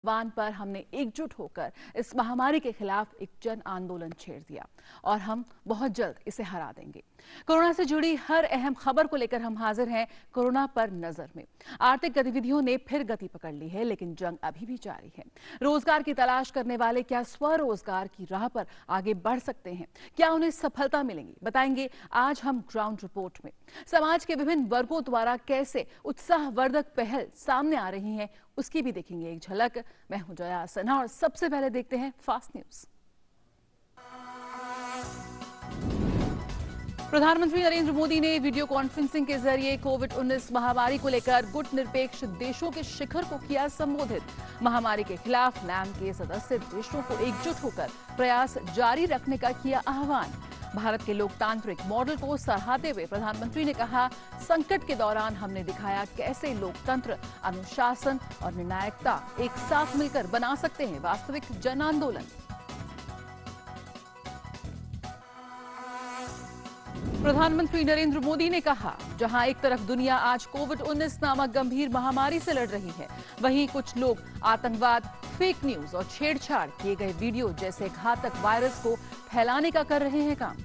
आह्वान पर हमने एकजुट होकर इस महामारी के खिलाफ एक जन आंदोलन छेड़ दिया और हम बहुत जल्द इसे हरा देंगे। कोरोना से जुड़ी हर अहम खबर को लेकर हम हाजिर हैं कोरोना पर नजर में। आर्थिक गतिविधियों ने फिर गति पकड़ ली है, लेकिन जंग अभी भी जारी है। रोजगार की तलाश करने वाले क्या स्वरोजगार की राह पर आगे बढ़ सकते हैं? क्या उन्हें सफलता मिलेगी? बताएंगे आज हम ग्राउंड रिपोर्ट में। समाज के विभिन्न वर्गों द्वारा कैसे उत्साहवर्धक पहल सामने आ रही है, उसकी भी देखेंगे एक झलक। मैं हूं जया सिन्हा और सबसे पहले देखते हैं फास्ट न्यूज। प्रधानमंत्री नरेंद्र मोदी ने वीडियो कॉन्फ्रेंसिंग के जरिए कोविड-19 महामारी को लेकर गुटनिरपेक्ष देशों के शिखर को किया संबोधित। महामारी के खिलाफ नैम के सदस्य देशों को एकजुट होकर प्रयास जारी रखने का किया आह्वान। भारत के लोकतांत्रिक मॉडल को सराहते हुए प्रधानमंत्री ने कहा, संकट के दौरान हमने दिखाया कैसे लोकतंत्र, अनुशासन और निर्णायकता एक साथ मिलकर बना सकते हैं वास्तविक जन आंदोलन। प्रधानमंत्री नरेंद्र मोदी ने कहा, जहां एक तरफ दुनिया आज कोविड-19 नामक गंभीर महामारी से लड़ रही है, वहीं कुछ लोग आतंकवाद, फेक न्यूज और छेड़छाड़ किए गए वीडियो जैसे घातक वायरस को फैलाने का कर रहे हैं काम।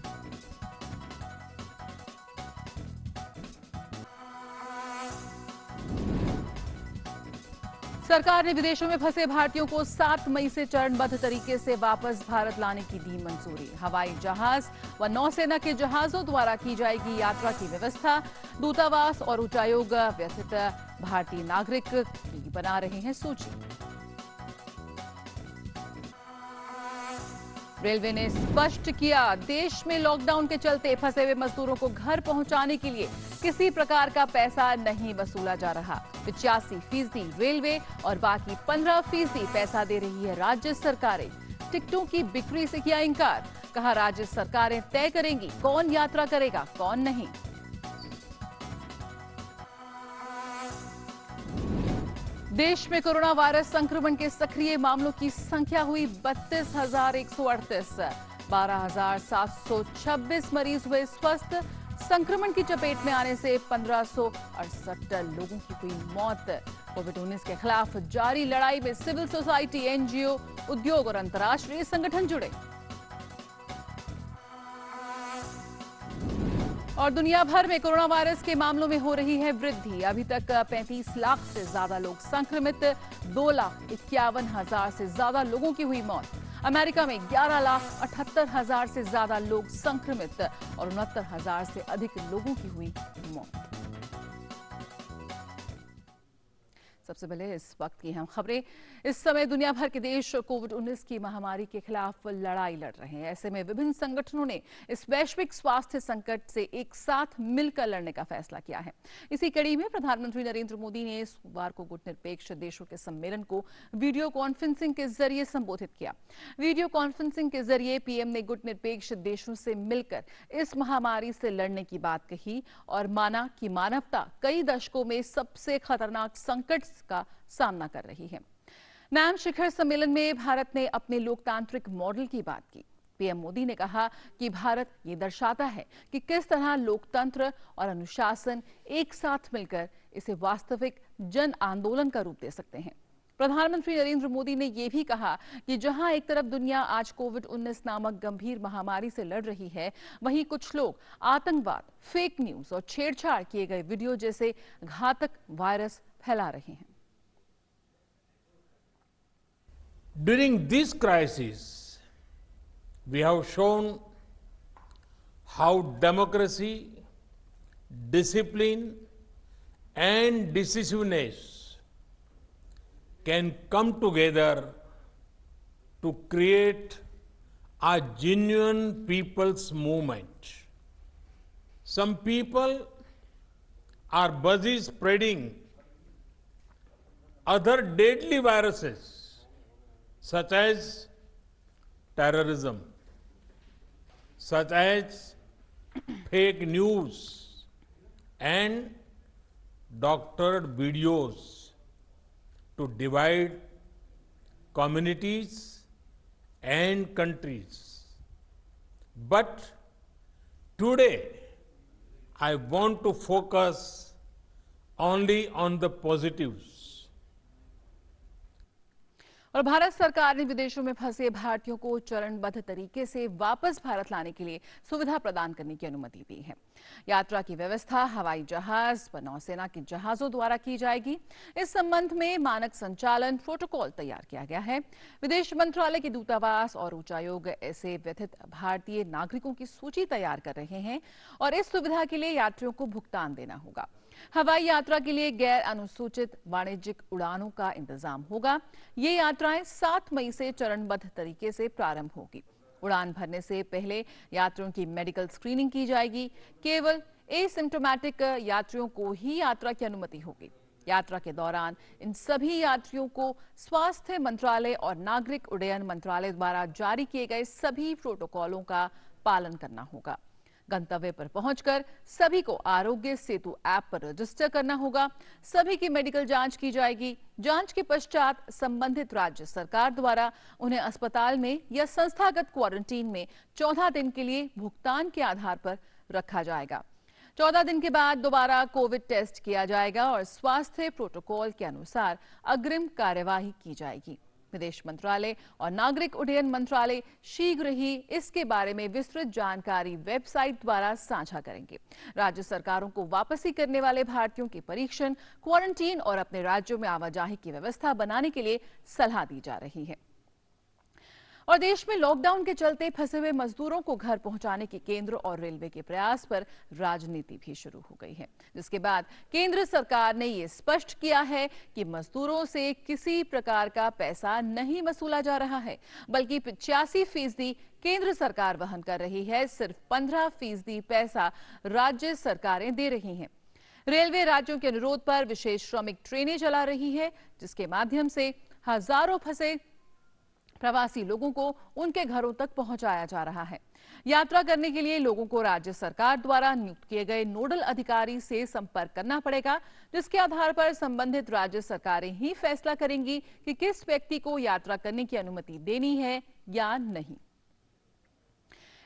सरकार ने विदेशों में फंसे भारतीयों को 7 मई से चरणबद्ध तरीके से वापस भारत लाने की दी मंजूरी। हवाई जहाज व नौसेना के जहाजों द्वारा की जाएगी यात्रा की व्यवस्था। दूतावास और उच्चायोग व्यथित भारतीय नागरिक की बना रहे हैं सूची। रेलवे ने स्पष्ट किया, देश में लॉकडाउन के चलते फंसे हुए मजदूरों को घर पहुंचाने के लिए किसी प्रकार का पैसा नहीं वसूला जा रहा। 85% रेलवे और बाकी 15% पैसा दे रही है राज्य सरकारें। टिकटों की बिक्री से किया इंकार, कहा राज्य सरकारें तय करेंगी कौन यात्रा करेगा कौन नहीं। देश में कोरोना वायरस संक्रमण के सक्रिय मामलों की संख्या हुई 32,138। 12,726 मरीज हुए स्वस्थ। संक्रमण की चपेट में आने से 1,568 लोगों की हुई मौत। कोविड-19 के खिलाफ जारी लड़ाई में सिविल सोसाइटी, एनजीओ, उद्योग और अंतर्राष्ट्रीय संगठन जुड़े। और दुनिया भर में कोरोना वायरस के मामलों में हो रही है वृद्धि। अभी तक 35 लाख से ज्यादा लोग संक्रमित, 2,51,000 से ज्यादा लोगों की हुई मौत। अमेरिका में 11,78,000 से ज्यादा लोग संक्रमित और 69,000 से अधिक लोगों की हुई मौत। सबसे पहले इस वक्त की अहम खबरें। इस समय दुनिया भर के देश कोविड-19 की महामारी के खिलाफ लड़ाई लड़ रहे हैं। ऐसे में विभिन्न संगठनों ने इस वैश्विक स्वास्थ्य संकट से एक साथ मिलकर लड़ने का फैसला किया है। इसी कड़ी में प्रधानमंत्री नरेंद्र मोदी ने सोमवार को गुटनिरपेक्ष देशों के सम्मेलन को वीडियो कॉन्फ्रेंसिंग के जरिए संबोधित किया। वीडियो कॉन्फ्रेंसिंग के जरिए पीएम ने गुटनिरपेक्ष देशों से मिलकर इस महामारी से लड़ने की बात कही और माना कि मानवता कई दशकों में सबसे खतरनाक संकट का सामना कर रही है। नैम शिखर सम्मेलन में भारत ने अपने लोकतांत्रिक मॉडल की बात की। पीएम मोदी ने कहा कि भारत ये दर्शाता है कि किस तरह लोकतंत्र और अनुशासन एक साथ मिलकर इसे वास्तविक जन आंदोलन का रूप दे सकते हैं। प्रधानमंत्री नरेंद्र मोदी ने यह भी कहा कि जहां एक तरफ दुनिया आज कोविड-19 नामक गंभीर महामारी से लड़ रही है, वहीं कुछ लोग आतंकवाद, फेक न्यूज और छेड़छाड़ किए गए वीडियो जैसे घातक वायरस फैला रहे हैं। During this crisis, we have shown how democracy, discipline, and decisiveness can come together to create a genuine people's movement. Some people are busy spreading other deadly viruses such as terrorism, such as fake news and doctored videos to divide communities and countries. But today, I want to focus only on the positives. और भारत सरकार ने विदेशों में फंसे भारतीयों को चरणबद्ध तरीके से वापस भारत लाने के लिए सुविधा प्रदान करने की अनुमति दी है। यात्रा की व्यवस्था हवाई जहाज व नौसेना के जहाजों द्वारा की जाएगी। इस संबंध में मानक संचालन प्रोटोकॉल तैयार किया गया है। विदेश मंत्रालय के दूतावास और उच्चायोग ऐसे व्यथित भारतीय नागरिकों की सूची तैयार कर रहे हैं और इस सुविधा के लिए यात्रियों को भुगतान देना होगा। हवाई यात्रा के लिए गैर अनुसूचित वाणिज्यिक उड़ानों का इंतजाम होगा। ये यात्राएं 7 मई से चरणबद्ध तरीके से प्रारंभ होगी। उड़ान भरने से पहले यात्रियों की मेडिकल स्क्रीनिंग की जाएगी। केवल एसिम्प्टोमेटिक यात्रियों को ही यात्रा की अनुमति होगी। यात्रा के दौरान इन सभी यात्रियों को स्वास्थ्य मंत्रालय और नागरिक उड्डयन मंत्रालय द्वारा जारी किए गए सभी प्रोटोकॉलों का पालन करना होगा। गंतव्य पर पहुंचकर सभी को आरोग्य सेतु ऐप पर रजिस्टर करना होगा। सभी की मेडिकल जांच की जाएगी। जांच के पश्चात संबंधित राज्य सरकार द्वारा उन्हें अस्पताल में या संस्थागत क्वारंटीन में 14 दिन के लिए भुगतान के आधार पर रखा जाएगा। 14 दिन के बाद दोबारा कोविड टेस्ट किया जाएगा और स्वास्थ्य प्रोटोकॉल के अनुसार अग्रिम कार्यवाही की जाएगी। विदेश मंत्रालय और नागरिक उड्डयन मंत्रालय शीघ्र ही इसके बारे में विस्तृत जानकारी वेबसाइट द्वारा साझा करेंगे। राज्य सरकारों को वापसी करने वाले भारतीयों के परीक्षण, क्वारंटीन और अपने राज्यों में आवाजाही की व्यवस्था बनाने के लिए सलाह दी जा रही है। और देश में लॉकडाउन के चलते फंसे हुए मजदूरों को घर पहुंचाने के केंद्र और रेलवे के प्रयास पर राजनीति भी शुरू हो गई है, जिसके बाद केंद्र सरकार ने ये स्पष्ट किया है कि मजदूरों से किसी प्रकार का पैसा नहीं वसूला जा रहा है, बल्कि 85% केंद्र सरकार वहन कर रही है। सिर्फ 15% पैसा राज्य सरकारें दे रही हैं। रेलवे राज्यों के अनुरोध पर विशेष श्रमिक ट्रेनें चला रही है, जिसके माध्यम से हजारों फंसे प्रवासी लोगों को उनके घरों तक पहुंचाया जा रहा है। यात्रा करने के लिए लोगों को राज्य सरकार द्वारा नियुक्त किए गए नोडल अधिकारी से संपर्क करना पड़ेगा, जिसके आधार पर संबंधित राज्य सरकारें ही फैसला करेंगी कि किस व्यक्ति को यात्रा करने की अनुमति देनी है या नहीं।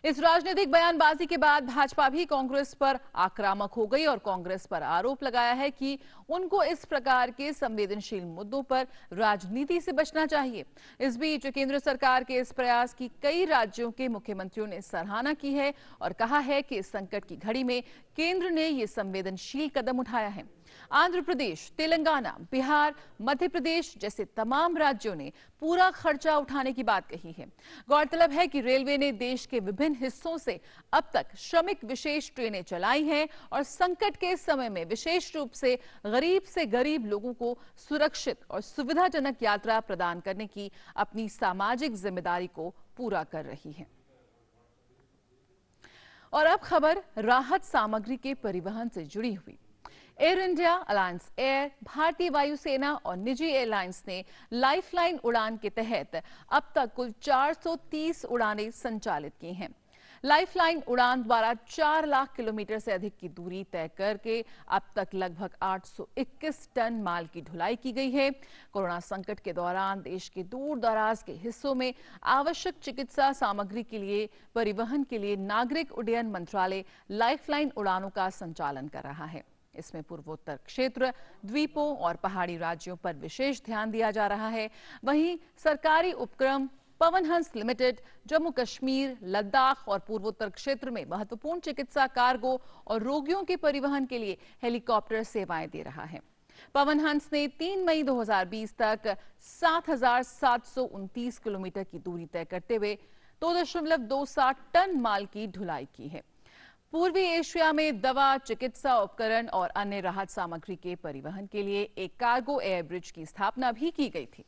इस राजनीतिक बयानबाजी के बाद भाजपा भी कांग्रेस पर आक्रामक हो गई और कांग्रेस पर आरोप लगाया है कि उनको इस प्रकार के संवेदनशील मुद्दों पर राजनीति से बचना चाहिए। इस बीच केंद्र सरकार के इस प्रयास की कई राज्यों के मुख्यमंत्रियों ने सराहना की है और कहा है कि इस संकट की घड़ी में केंद्र ने ये संवेदनशील कदम उठाया है। आंध्र प्रदेश, तेलंगाना, बिहार, मध्य प्रदेश जैसे तमाम राज्यों ने पूरा खर्चा उठाने की बात कही है। गौरतलब है कि रेलवे ने देश के विभिन्न हिस्सों से अब तक श्रमिक विशेष ट्रेनें चलाई हैं और संकट के समय में विशेष रूप से गरीब लोगों को सुरक्षित और सुविधाजनक यात्रा प्रदान करने की अपनी सामाजिक जिम्मेदारी को पूरा कर रही है। और अब खबर राहत सामग्री के परिवहन से जुड़ी हुई। एयर इंडिया, अलायंस एयर, भारतीय वायुसेना और निजी एयरलाइंस ने लाइफलाइन उड़ान के तहत अब तक कुल 430 उड़ानें संचालित की हैं। लाइफलाइन उड़ान द्वारा 4 लाख किलोमीटर से अधिक की दूरी तय करके अब तक लगभग 821 टन माल की ढुलाई की गई है। कोरोना संकट के दौरान देश के दूर दराज के हिस्सों में आवश्यक चिकित्सा सामग्री के लिए परिवहन के लिए नागरिक उड्डयन मंत्रालय लाइफलाइन उड़ानों का संचालन कर रहा है। इसमें पूर्वोत्तर क्षेत्र, द्वीपों और पहाड़ी राज्यों पर विशेष ध्यान दिया जा रहा है। वहीं सरकारी उपक्रम पवन हंस लिमिटेड जम्मू कश्मीर, लद्दाख और पूर्वोत्तर क्षेत्र में महत्वपूर्ण चिकित्सा कार्गो और रोगियों के परिवहन के लिए हेलीकॉप्टर सेवाएं दे रहा है। पवन हंस ने 3 मई 2020 तक 7,729 किलोमीटर की दूरी तय करते हुए 2.27 टन माल की ढुलाई की है। पूर्वी एशिया में दवा, चिकित्सा उपकरण और अन्य राहत सामग्री के परिवहन के लिए एक कार्गो एयर ब्रिज की स्थापना भी की गई थी।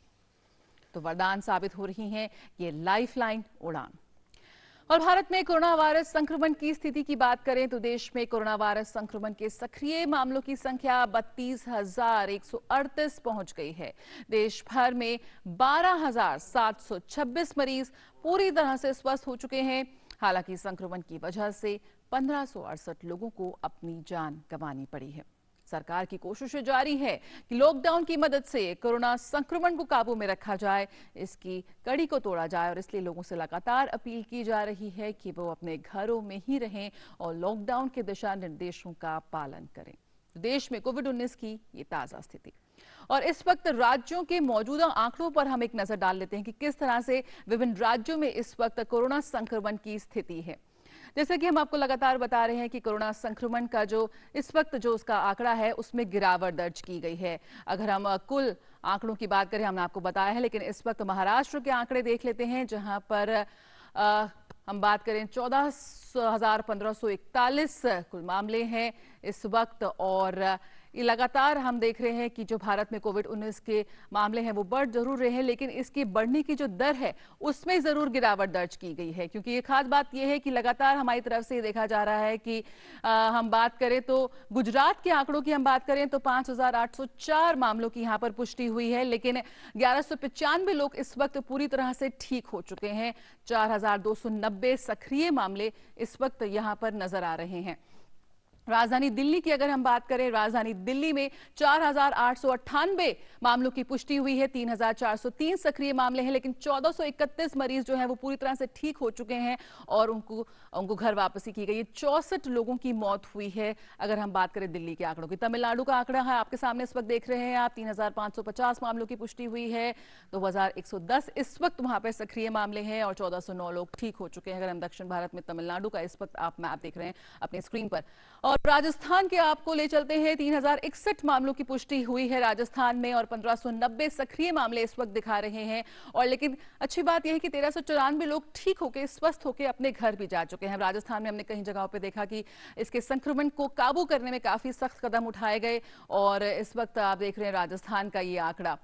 तो वरदान साबित हो रही है ये लाइफलाइन उड़ान। और भारत में कोरोना वायरस संक्रमण की स्थिति की बात करें तो देश में कोरोना वायरस संक्रमण के सक्रिय मामलों की संख्या 32,138 पहुंच गई है। देश भर में 12,726 मरीज पूरी तरह से स्वस्थ हो चुके हैं। हालांकि संक्रमण की वजह से 1568 लोगों को अपनी जान गंवानी पड़ी है। सरकार की कोशिशें जारी है कि लॉकडाउन की मदद से कोरोना संक्रमण को काबू में रखा जाए, इसकी कड़ी को तोड़ा जाए और इसलिए लोगों से लगातार अपील की जा रही है कि वो अपने घरों में ही रहें और लॉकडाउन के दिशा निर्देशों का पालन करें। देश में कोविड-19 की ये ताजा स्थिति। और इस वक्त राज्यों के मौजूदा आंकड़ों पर हम एक नजर डाल लेते हैं कि किस तरह से विभिन्न राज्यों में इस वक्त कोरोना संक्रमण की स्थिति है। जैसे कि हम आपको लगातार बता रहे हैं कि कोरोना संक्रमण का जो इस वक्त जो उसका आंकड़ा है उसमें गिरावट दर्ज की गई है। अगर हम कुल आंकड़ों की बात करें, हमने आपको बताया है, लेकिन इस वक्त महाराष्ट्र के आंकड़े देख लेते हैं, जहां पर हम बात करें 14,1541 कुल मामले हैं इस वक्त। और ये लगातार हम देख रहे हैं कि जो भारत में कोविड-19 के मामले हैं वो बढ़ जरूर रहे हैं, लेकिन इसकी बढ़ने की जो दर है उसमें जरूर गिरावट दर्ज की गई है। क्योंकि ये खास बात ये है कि लगातार हमारी तरफ से देखा जा रहा है कि हम बात करें तो गुजरात के आंकड़ों की हम बात करें तो 5,804 मामलों की यहाँ पर पुष्टि हुई है, लेकिन 1195 लोग इस वक्त पूरी तरह से ठीक हो चुके हैं। 4,290 सक्रिय मामले इस वक्त यहाँ पर नजर आ रहे हैं। राजधानी दिल्ली की अगर हम बात करें, राजधानी दिल्ली में 4,898 मामलों की पुष्टि हुई है, 3,403 सक्रिय मामले हैं, लेकिन 1,431 मरीज जो हैं वो पूरी तरह से ठीक हो चुके हैं और उनको घर वापसी की गई है। 64 लोगों की मौत हुई है अगर हम बात करें दिल्ली के आंकड़ों की। तमिलनाडु का आंकड़ा है आपके सामने इस वक्त देख रहे हैं आप, 3,550 मामलों की पुष्टि हुई है, 2,110 इस वक्त वहां पर सक्रिय मामले हैं और 1,409 लोग ठीक हो चुके हैं। अगर हम दक्षिण भारत में तमिलनाडु का इस वक्त आप मैप देख रहे हैं अपने स्क्रीन पर। और राजस्थान के आपको ले चलते हैं, 3,061 मामलों की पुष्टि हुई है राजस्थान में और 1,590 सक्रिय मामले इस वक्त दिखा रहे हैं। और लेकिन अच्छी बात यह है कि 1,394 लोग ठीक होकर स्वस्थ होकर अपने घर भी जा चुके हैं। राजस्थान में हमने कई जगहों पे देखा कि इसके संक्रमण को काबू करने में काफी सख्त कदम उठाए गए और इस वक्त आप देख रहे हैं राजस्थान का ये आंकड़ा।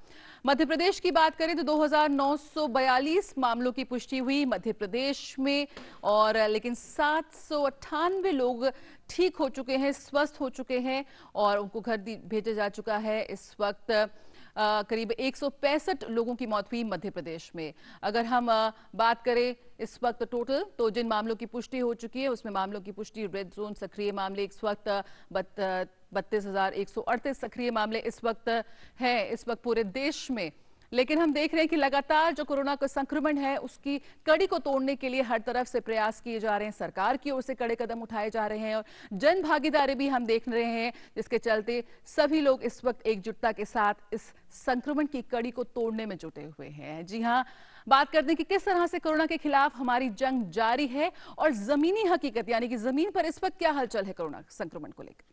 मध्य प्रदेश की बात करें तो 2,942 मामलों की पुष्टि हुई मध्य प्रदेश में और लेकिन 798 लोग ठीक हो चुके हैं, स्वस्थ हो चुके हैं और उनको घर भेजा जा चुका है। इस वक्त करीब 165 लोगों की मौत हुई मध्य प्रदेश में। अगर हम बात करें इस वक्त टोटल तो जिन मामलों की पुष्टि हो चुकी है उसमें मामलों की पुष्टि रेड जोन सक्रिय मामले इस वक्त 32,138 सक्रिय मामले इस वक्त है इस वक्त पूरे देश में। लेकिन हम देख रहे हैं कि लगातार जो कोरोना का संक्रमण है उसकी कड़ी को तोड़ने के लिए हर तरफ से प्रयास किए जा रहे हैं, सरकार की ओर से कड़े कदम उठाए जा रहे हैं और जन भागीदारी भी हम देख रहे हैं, जिसके चलते सभी लोग इस वक्त एकजुटता के साथ इस संक्रमण की कड़ी को तोड़ने में जुटे हुए हैं। जी हाँ, बात करते हैं कि किस तरह से कोरोना के खिलाफ हमारी जंग जारी है और जमीनी हकीकत यानी कि जमीन पर इस वक्त क्या हलचल है कोरोना संक्रमण को लेकर।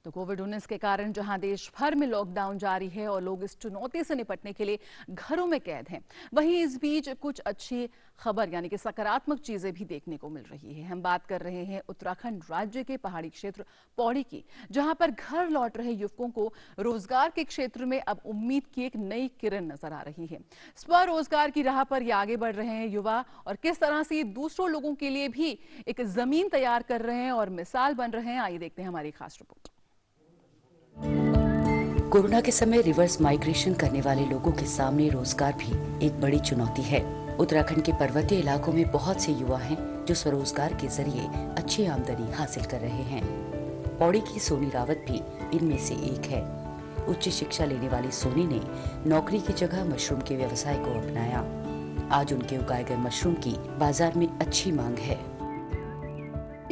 तो कोविड-19 के कारण जहां देश भर में लॉकडाउन जारी है और लोग इस चुनौती से निपटने के लिए घरों में कैद हैं, वहीं इस बीच कुछ अच्छी खबर यानी कि सकारात्मक चीजें भी देखने को मिल रही है। हम बात कर रहे हैं उत्तराखंड राज्य के पहाड़ी क्षेत्र पौड़ी की, जहां पर घर लौट रहे युवकों को रोजगार के क्षेत्र में अब उम्मीद की एक नई किरण नजर आ रही है। स्वरोजगार की राह पर ये आगे बढ़ रहे हैं युवा और किस तरह से ये दूसरों लोगों के लिए भी एक जमीन तैयार कर रहे हैं और मिसाल बन रहे हैं, आइए देखते हैं हमारी खास रिपोर्ट। कोरोना के समय रिवर्स माइग्रेशन करने वाले लोगों के सामने रोजगार भी एक बड़ी चुनौती है। उत्तराखंड के पर्वतीय इलाकों में बहुत से युवा हैं जो स्वरोजगार के जरिए अच्छी आमदनी हासिल कर रहे हैं। पौड़ी की सोनी रावत भी इनमें से एक है। उच्च शिक्षा लेने वाली सोनी ने नौकरी की जगह मशरूम के व्यवसाय को अपनाया। आज उनके उगाए गए मशरूम की बाजार में अच्छी मांग है।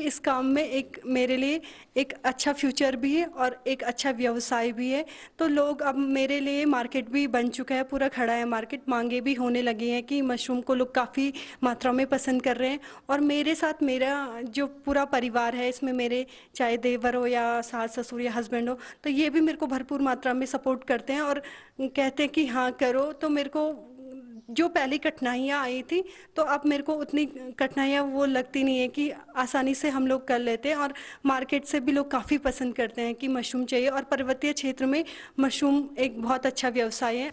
इस काम में एक मेरे लिए एक अच्छा फ्यूचर भी है और एक अच्छा व्यवसाय भी है। तो लोग अब मेरे लिए मार्केट भी बन चुका है, पूरा खड़ा है मार्केट, मांगे भी होने लगी हैं कि मशरूम को लोग काफ़ी मात्रा में पसंद कर रहे हैं। और मेरे साथ मेरा जो पूरा परिवार है, इसमें मेरे चाहे देवर हो या सास ससुर या हस्बैंड हो, तो ये भी मेरे को भरपूर मात्रा में सपोर्ट करते हैं और कहते हैं कि हाँ करो। तो मेरे को जो पहली कठिनाइयाँ आई थी तो अब मेरे को उतनी कठिनाइयाँ वो लगती नहीं है कि आसानी से हम लोग कर लेते हैं। और मार्केट से भी लोग काफ़ी पसंद करते हैं कि मशरूम चाहिए और पर्वतीय क्षेत्र में मशरूम एक बहुत अच्छा व्यवसाय है।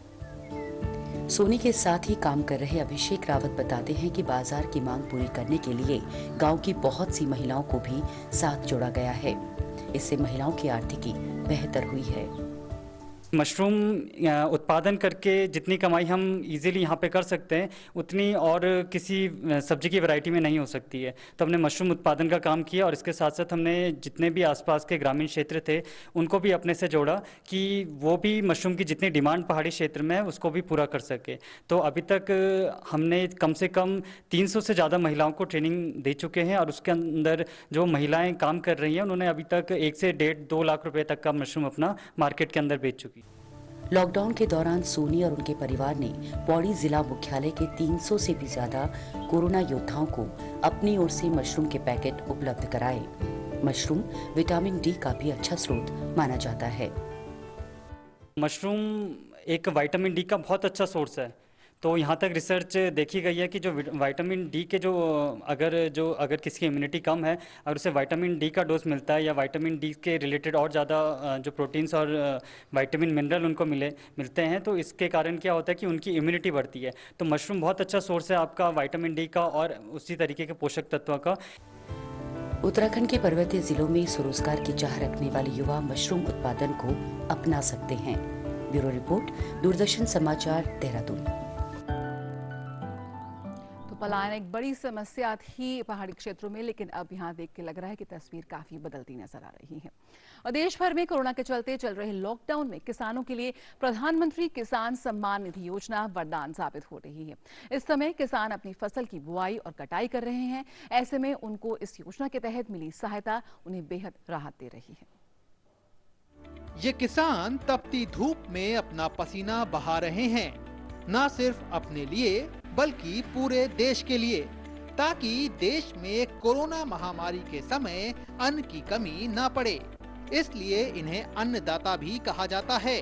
सोनी के साथ ही काम कर रहे अभिषेक रावत बताते हैं कि बाजार की मांग पूरी करने के लिए गांव की बहुत सी महिलाओं को भी साथ जोड़ा गया है। इससे महिलाओं की आर्थिकी बेहतर हुई है। मशरूम उत्पादन करके जितनी कमाई हम इजीली यहाँ पे कर सकते हैं उतनी और किसी सब्जी की वैरायटी में नहीं हो सकती है। तो हमने मशरूम उत्पादन का काम किया और इसके साथ साथ हमने जितने भी आसपास के ग्रामीण क्षेत्र थे उनको भी अपने से जोड़ा कि वो भी मशरूम की जितनी डिमांड पहाड़ी क्षेत्र में है उसको भी पूरा कर सके। तो अभी तक हमने कम से कम 300 से ज़्यादा महिलाओं को ट्रेनिंग दे चुके हैं और उसके अंदर जो महिलाएँ काम कर रही हैं उन्होंने अभी तक 1 से 1.5-2 लाख रुपये तक का मशरूम अपना मार्केट के अंदर बेच चुकी। लॉकडाउन के दौरान सोनी और उनके परिवार ने पौड़ी जिला मुख्यालय के 300 से भी ज्यादा कोरोना योद्धाओं को अपनी ओर से मशरूम के पैकेट उपलब्ध कराए। मशरूम विटामिन डी का भी अच्छा स्रोत माना जाता है। मशरूम एक विटामिन डी का बहुत अच्छा सोर्स है। तो यहाँ तक रिसर्च देखी गई है कि जो विटामिन डी के अगर किसी की इम्यूनिटी कम है और उसे विटामिन डी का डोज मिलता है या विटामिन डी के रिलेटेड और ज़्यादा जो प्रोटीन्स और विटामिन मिनरल उनको मिलते हैं तो इसके कारण क्या होता है कि उनकी इम्यूनिटी बढ़ती है। तो मशरूम बहुत अच्छा सोर्स है आपका विटामिन डी का और उसी तरीके के पोषक तत्वों का। उत्तराखंड के पर्वतीय जिलों में स्वरोजगार की चाह रखने वाले युवा मशरूम उत्पादन को अपना सकते हैं। ब्यूरो रिपोर्ट, दूरदर्शन समाचार, देहरादून। पलायन एक बड़ी समस्या थी पहाड़ी क्षेत्रों में, लेकिन अब यहां देख के लग रहा है कि तस्वीर काफी बदलती नजर आ रही है। और देश भर में कोरोना के चलते चल रहे लॉकडाउन में किसानों के लिए प्रधानमंत्री किसान सम्मान निधि योजना वरदान साबित हो रही है। इस समय किसान अपनी फसल की बुआई और कटाई कर रहे हैं। ऐसे में उनको इस योजना के तहत मिली सहायता उन्हें बेहद राहत दे रही है। ये किसान तपती धूप में अपना पसीना बहा रहे हैं, न सिर्फ अपने लिए बल्कि पूरे देश के लिए, ताकि देश में कोरोना महामारी के समय अन्न की कमी न पड़े। इसलिए इन्हें अन्नदाता भी कहा जाता है।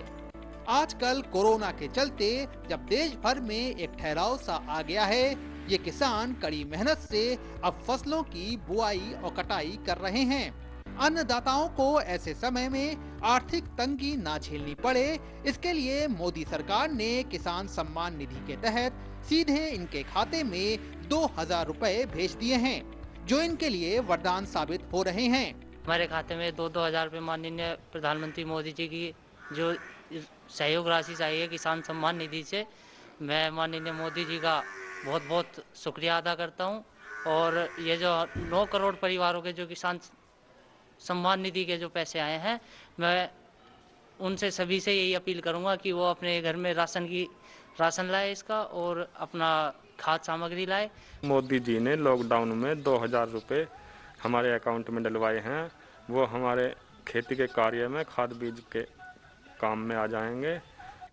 आजकल कोरोना के चलते जब देश भर में एक ठहराव सा आ गया है, ये किसान कड़ी मेहनत से अब फसलों की बुआई और कटाई कर रहे हैं। अन्नदाताओं को ऐसे समय में आर्थिक तंगी ना झेलनी पड़े, इसके लिए मोदी सरकार ने किसान सम्मान निधि के तहत सीधे इनके खाते में 2000 रुपए भेज दिए हैं, जो इनके लिए वरदान साबित हो रहे हैं। हमारे खाते में 2-2 हजार रुपये माननीय प्रधानमंत्री मोदी जी की जो सहयोग राशि चाहिए किसान सम्मान निधि से, मैं माननीय मोदी जी का बहुत बहुत शुक्रिया अदा करता हूं। और ये जो 9 करोड़ परिवारों के जो किसान सम्मान निधि के जो पैसे आए हैं, मैं उनसे सभी से यही अपील करूंगा कि वो अपने घर में राशन लाए इसका और अपना खाद सामग्री लाए। मोदी जी ने लॉकडाउन में 2000 रुपये हमारे अकाउंट में डलवाए हैं, वो हमारे खेती के कार्य में खाद बीज के काम में आ जाएंगे।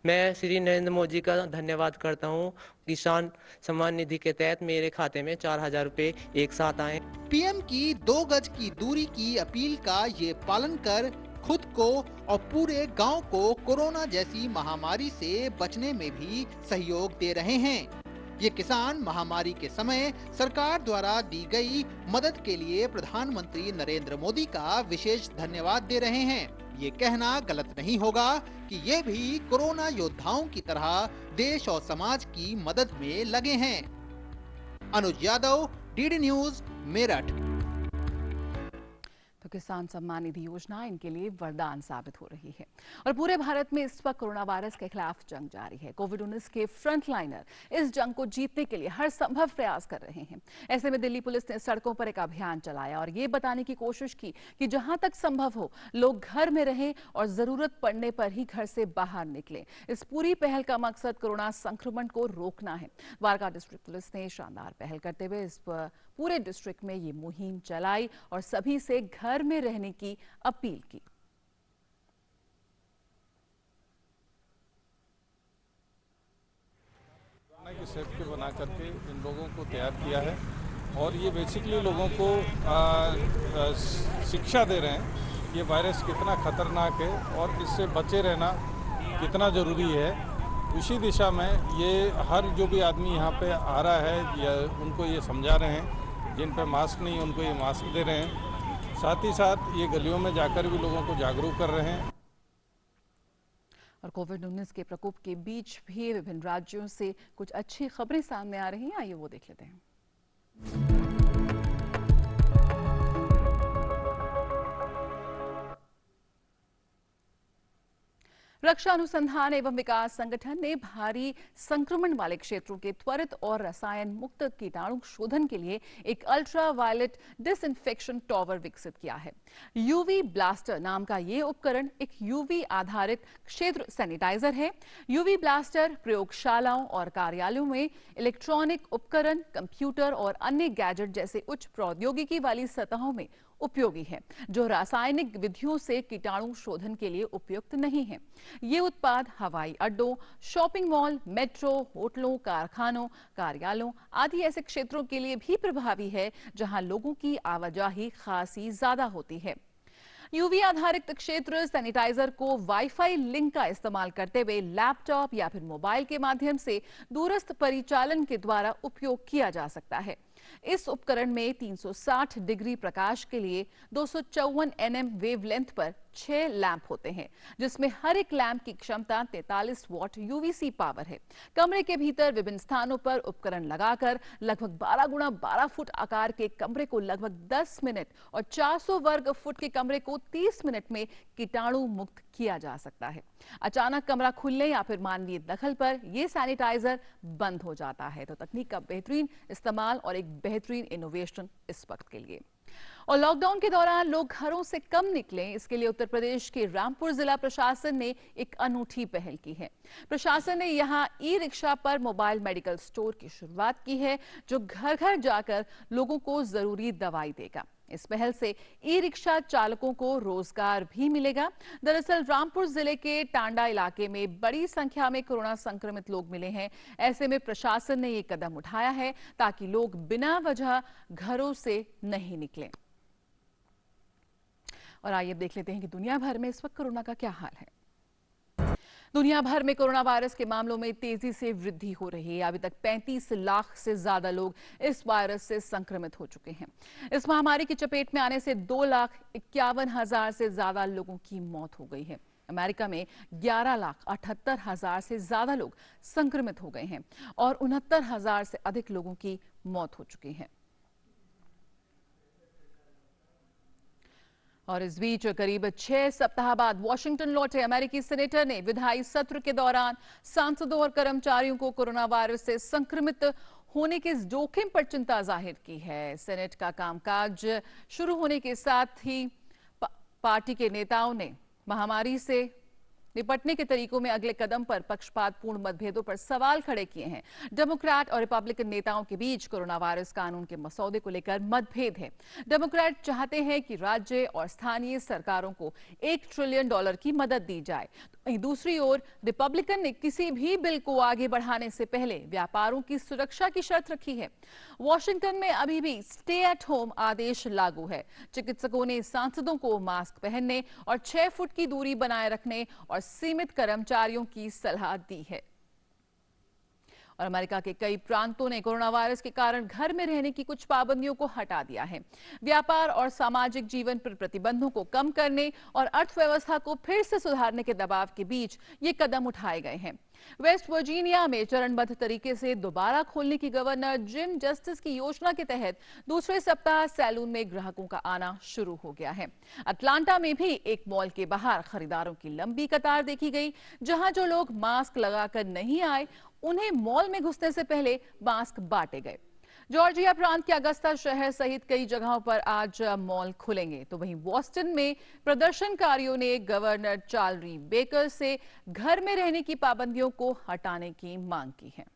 मैं श्री नरेंद्र मोदी का धन्यवाद करता हूं। किसान सम्मान निधि के तहत मेरे खाते में 4000 रुपये एक साथ आए। पीएम की 2 गज की दूरी की अपील का ये पालन कर खुद को और पूरे गांव को कोरोना जैसी महामारी से बचने में भी सहयोग दे रहे हैं। ये किसान महामारी के समय सरकार द्वारा दी गई मदद के लिए प्रधानमंत्री नरेंद्र मोदी का विशेष धन्यवाद दे रहे हैं। ये कहना गलत नहीं होगा कि ये भी कोरोना योद्धाओं की तरह देश और समाज की मदद में लगे हैं। अनुज यादव, डीडी न्यूज, मेरठ। तो किसान सम्मान निधि योजना इनके लिए वरदान साबित हो रही है। और पूरे भारत में इस वक्त कोरोना वायरस के खिलाफ जंग जारी है। कोविड-19 के फ्रंट लाइनर इस जंग को जीतने के लिए हर संभव प्रयास कर रहे हैं। ऐसे में दिल्ली पुलिस ने सड़कों पर एक अभियान चलाया और ये बताने की कोशिश की कि जहां तक संभव हो लोग घर में रहें और जरूरत पड़ने पर ही घर से बाहर निकलें। इस पूरी पहल का मकसद कोरोना संक्रमण को रोकना है। द्वारका डिस्ट्रिक्ट पुलिस ने शानदार पहल करते हुए इस पूरे डिस्ट्रिक्ट में ये मुहिम चलाई और सभी से घर में रहने की अपील की। की सेफ्टी बना करके इन लोगों को तैयार किया है और ये बेसिकली लोगों को शिक्षा दे रहे हैं ये वायरस कितना खतरनाक है और इससे बचे रहना कितना ज़रूरी है। उसी दिशा में ये हर जो भी आदमी यहाँ पे आ रहा है या उनको ये समझा रहे हैं, जिन पे मास्क नहीं उनको ये मास्क दे रहे हैं। साथ ही साथ ये गलियों में जाकर भी लोगों को जागरूक कर रहे हैं। और कोविड-19 के प्रकोप के बीच भी विभिन्न राज्यों से कुछ अच्छी खबरें सामने आ रही हैं, आइए वो देख लेते हैं। रक्षा अनुसंधान एवं विकास संगठन ने भारी संक्रमण वाले क्षेत्रों के त्वरित और रसायन मुक्त कीटाणु शोधन के लिए एक अल्ट्रा वायलेट डिसइंफेक्शन टॉवर विकसित किया है। यूवी ब्लास्टर नाम का ये उपकरण एक यूवी आधारित क्षेत्र सैनिटाइजर है। यूवी ब्लास्टर प्रयोगशालाओं और कार्यालयों में इलेक्ट्रॉनिक उपकरण, कंप्यूटर और अन्य गैजेट जैसे उच्च प्रौद्योगिकी वाली सतहों में उपयोगी है, जो रासायनिक विधियों से कीटाणु शोधन के लिए उपयुक्त नहीं है। ये उत्पाद हवाई अड्डों, शॉपिंग मॉल, मेट्रो, होटलों, कारखानों, कार्यालयों आदि ऐसे क्षेत्रों के लिए भी प्रभावी है जहां लोगों की आवाजाही खासी ज्यादा होती है। यूवी आधारित क्षेत्र सैनिटाइजर को वाईफाई लिंक का इस्तेमाल करते हुए लैपटॉप या फिर मोबाइल के माध्यम से दूरस्थ परिचालन के द्वारा उपयोग किया जा सकता है। इस उपकरण में 360 डिग्री प्रकाश के लिए 254 nm वेवलेंथ पर 6 लैंप होते हैं, जिसमें हर एक लैंप की क्षमता 43 वॉट यूवीसी पावर है। कमरे के भीतर विभिन्न स्थानों पर उपकरण लगाकर लगभग 12 गुणा 12 फुट आकार के कमरे को लगभग 10 मिनट और 400 वर्ग फुट के कमरे को 30 मिनट में कीटाणु मुक्त किया जा सकता है। अचानक कमरा खुलने या फिर मानवीय दखल पर यह सैनिटाइजर बंद हो जाता है। तो तकनीक का बेहतरीन इस्तेमाल और एक बेहतरीन इनोवेशन इस वक्त के लिए। और लॉकडाउन के दौरान लोग घरों से कम निकलें, इसके लिए उत्तर प्रदेश के रामपुर जिला प्रशासन ने एक अनूठी पहल की है। प्रशासन ने यहां ई रिक्शा पर मोबाइल मेडिकल स्टोर की शुरुआत की है, जो घर घर जाकर लोगों को जरूरी दवाई देगा। इस पहल से ई रिक्शा चालकों को रोजगार भी मिलेगा। दरअसल रामपुर जिले के टांडा इलाके में बड़ी संख्या में कोरोना संक्रमित लोग मिले हैं। ऐसे में प्रशासन ने ये कदम उठाया है ताकि लोग बिना वजह घरों से नहीं निकलें। और आइए अब देख लेते हैं कि दुनिया भर में इस वक्त कोरोना का क्या हाल है। दुनिया भर में कोरोना वायरस के मामलों में तेजी से वृद्धि हो रही है। अभी तक 35 लाख से ज्यादा लोग इस वायरस से संक्रमित हो चुके हैं। इस महामारी की चपेट में आने से 2,51,000 से ज्यादा लोगों की मौत हो गई है। अमेरिका में 11,78,000 से ज्यादा लोग संक्रमित हो गए हैं और 69,000 से अधिक लोगों की मौत हो चुकी है। और इस बीच करीब 6 सप्ताह बाद वॉशिंगटन लौटे अमेरिकी सीनेटर ने विधायी सत्र के दौरान सांसदों और कर्मचारियों को कोरोना वायरस से संक्रमित होने के जोखिम पर चिंता जाहिर की है। सेनेट का कामकाज शुरू होने के साथ ही पार्टी के नेताओं ने महामारी से निपटने के तरीकों में अगले कदम पर पक्षपातपूर्ण मतभेदों पर सवाल खड़े किए हैं। डेमोक्रेट और रिपब्लिकन नेताओं के बीच कोरोना वायरस कानून के मसौदे को लेकर मतभेद है। डेमोक्रेट चाहते हैं कि राज्य और स्थानीय सरकारों को $1 ट्रिलियन की मदद दी जाए। वहीं दूसरी ओर रिपब्लिकन ने किसी भी बिल को आगे बढ़ाने से पहले व्यापारों की सुरक्षा की शर्त रखी है। वॉशिंगटन में अभी भी स्टे एट होम आदेश लागू है। चिकित्सकों ने सांसदों को मास्क पहनने और 6 फुट की दूरी बनाए रखने और सीमित कर्मचारियों की सलाह दी है। और अमेरिका के कई प्रांतों ने कोरोना वायरस के कारण घर में रहने की कुछ पाबंदियों को हटा दिया है। व्यापार और सामाजिक जीवन पर प्रतिबंधों को कम करने और अर्थव्यवस्था को फिर से सुधारने के दबाव के बीच ये कदम उठाए गए हैं। वेस्ट वर्जीनिया में चरणबद्ध तरीके से दोबारा खोलने की गवर्नर जिम जस्टिस की योजना के तहत दूसरे सप्ताह सैलून में ग्राहकों का आना शुरू हो गया है। अटलांटा में भी एक मॉल के बाहर खरीदारों की लंबी कतार देखी गई, जहां जो लोग मास्क लगाकर नहीं आए उन्हें मॉल में घुसने से पहले मास्क बांटे गए। जॉर्जिया प्रांत के अगस्ता शहर सहित कई जगहों पर आज मॉल खुलेंगे। तो वहीं बॉस्टन में प्रदर्शनकारियों ने गवर्नर चार्ली बेकर से घर में रहने की पाबंदियों को हटाने की मांग की है।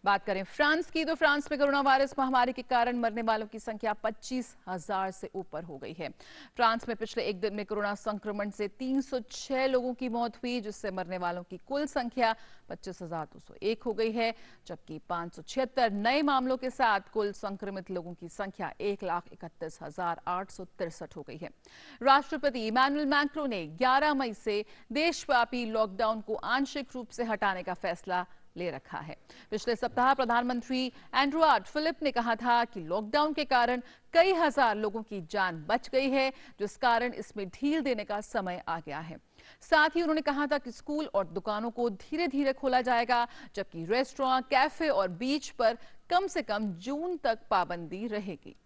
बात करें फ्रांस की, तो फ्रांस में कोरोना वायरस महामारी के कारण मरने वालों की संख्या 25,000 से ऊपर हो गई है। फ्रांस में पिछले एक दिन में कोरोना संक्रमण से 306 लोगों की मौत हुई, जिससे मरने वालों की कुल संख्या 25,201 हो गई है, जबकि 576 नए मामलों के साथ कुल संक्रमित लोगों की संख्या 1,31,863 हो गई है। राष्ट्रपति इमैनुअल मैक्रो ने 11 मई से देशव्यापी लॉकडाउन को आंशिक रूप से हटाने का फैसला ले रखा है। पिछले सप्ताह प्रधानमंत्री एंड्रूआर्ड फिलिप ने कहा था कि लॉकडाउन के कारण कई हजार लोगों की जान बच गई है, जिस कारण इसमें ढील देने का समय आ गया है। साथ ही उन्होंने कहा था कि स्कूल और दुकानों को धीरे धीरे खोला जाएगा, जबकि रेस्टोरेंट, कैफे और बीच पर कम से कम जून तक पाबंदी रहेगी।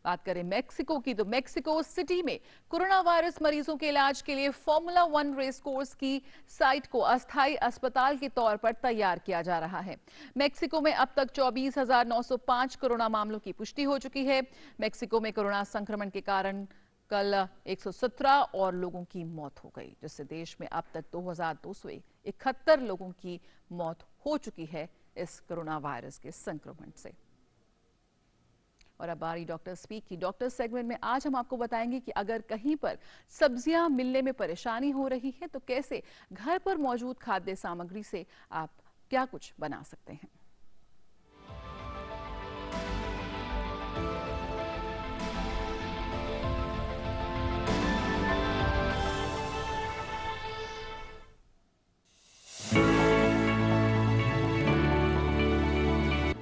बात करें मेक्सिको की तो मेक्सिको सिटी में कोरोना वायरस मरीजों के इलाज के लिए फॉर्मूला 1 रेस कोर्स की साइट को अस्थायी अस्पताल के तौर पर तैयार किया जा रहा है। मेक्सिको में अब तक 24,905 कोरोना मामलों की पुष्टि हो चुकी है। मेक्सिको में कोरोना संक्रमण के कारण कल 117 और लोगों की मौत हो गई, जिससे देश में अब तक 2,271 लोगों की मौत हो चुकी है इस कोरोना वायरस के संक्रमण से। और अब बारी डॉक्टर स्पीक की। डॉक्टर सेगमेंट में आज हम आपको बताएंगे कि अगर कहीं पर सब्जियां मिलने में परेशानी हो रही है तो कैसे घर पर मौजूद खाद्य सामग्री से आप क्या कुछ बना सकते हैं।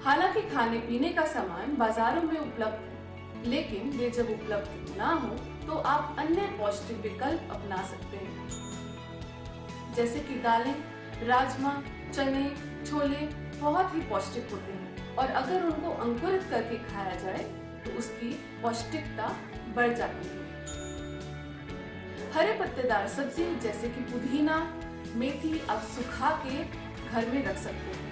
हालांकि खाने पीने का सामान बाजारों में उपलब्ध है, लेकिन ये जब उपलब्ध ना हो तो आप अन्य पौष्टिक विकल्प अपना सकते हैं, जैसे कि दालें, राजमा, चने, छोले बहुत ही पौष्टिक होते हैं और अगर उनको अंकुरित करके खाया जाए तो उसकी पौष्टिकता बढ़ जाती है। हरे पत्तेदार सब्जी जैसे कि पुदीना, मेथी आप सुखा के घर में रख सकते हैं।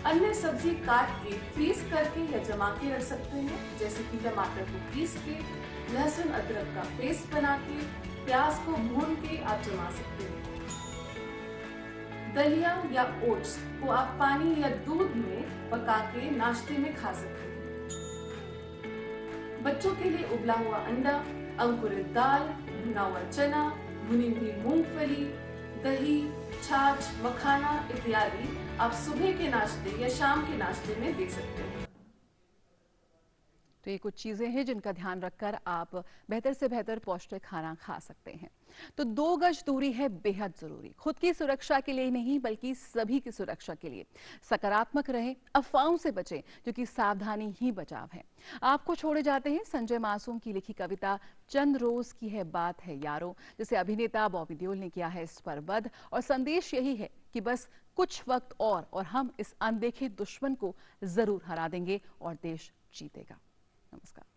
अन्य सब्जी काट के फ्रीज करके या जमा के रख सकते हैं, जैसे कि टमाटर को पीस के, लहसुन अदरक का पेस्ट बना के, प्याज को भून के आप जमा सकते हैं। दलिया या ओट्स को आप पानी या दूध में पका के नाश्ते में खा सकते हैं। बच्चों के लिए उबला हुआ अंडा, अंकुरित दाल, भुना हुआ चना, भुनी हुई मूंगफली, दही, छाछ, मखाना इत्यादि आप सुबह के नाश्ते या शाम के नाश्ते में दे सकते हैं। तो ये कुछ चीजें हैं जिनका ध्यान रखकर आप बेहतर से बेहतर पौष्टिक खाना खा सकते हैं। तो 2 गज दूरी है बेहद जरूरी, खुद की सुरक्षा के लिए नहीं बल्कि सभी की सुरक्षा के लिए। सकारात्मक रहें, अफवाहों से बचें क्योंकि सावधानी ही बचाव है। आपको छोड़े जाते हैं संजय मासूम की लिखी कविता चंद रोज की है बात है यारो, जिसे अभिनेता बॉबी देओल ने किया है इस पर वध। और संदेश यही है कि बस कुछ वक्त और हम इस अनदेखे दुश्मन को जरूर हरा देंगे और देश जीतेगा। नमस्कार।